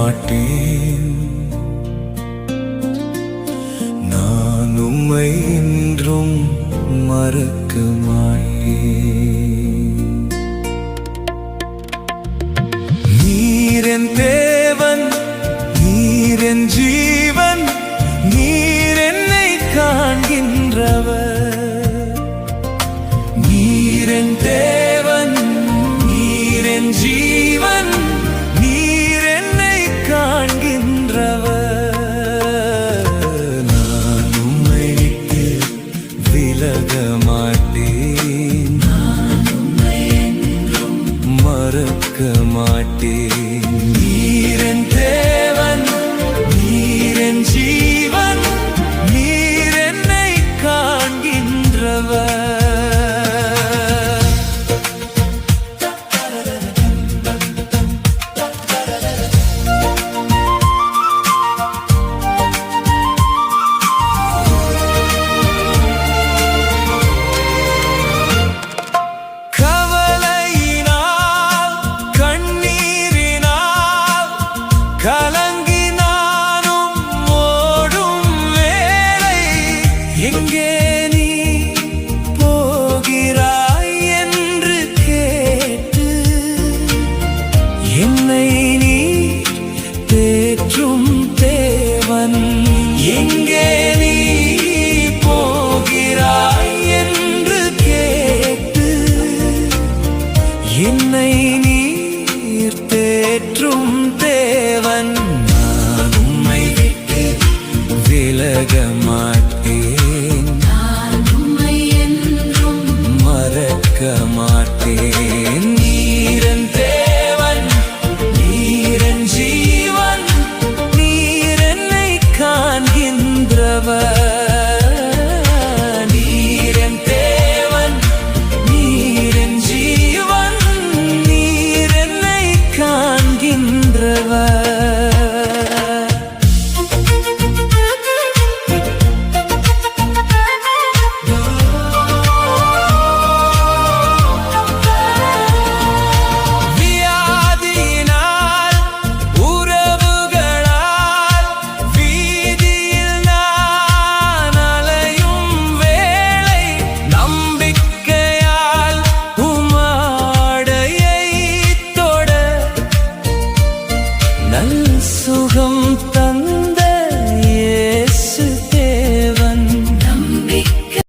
மாட்டேன். நான் உம்மை என்றும் மறக்க மாட்டேன். நீர் என் தேவன், நீர் என் ஜீவன், நீர் என்னை காண்கின்றவர். நீர் என் தேவன், நீர் என் ஜீவன், நீர் என்னை காண்கின்றவர். நான் உம்மை விட்டு விலக மாட்டேன். நான் உம்மை என்றும் மறக்க மாட்டேன். நீர் என் தேவன், நீர் என் ஜீவன், நீர் என்னை காண்கின்றவர். எங்கே நீ போகிறாய் என்று கேட்டு என்னை நீ தேற்றும் தேவன். எங்கே நீ போகிறாய் என்று கேட்டு என்னை நீர் தேற்றும் தேவன். நான் உம்மை விட்டு விலக மாட்டேன்.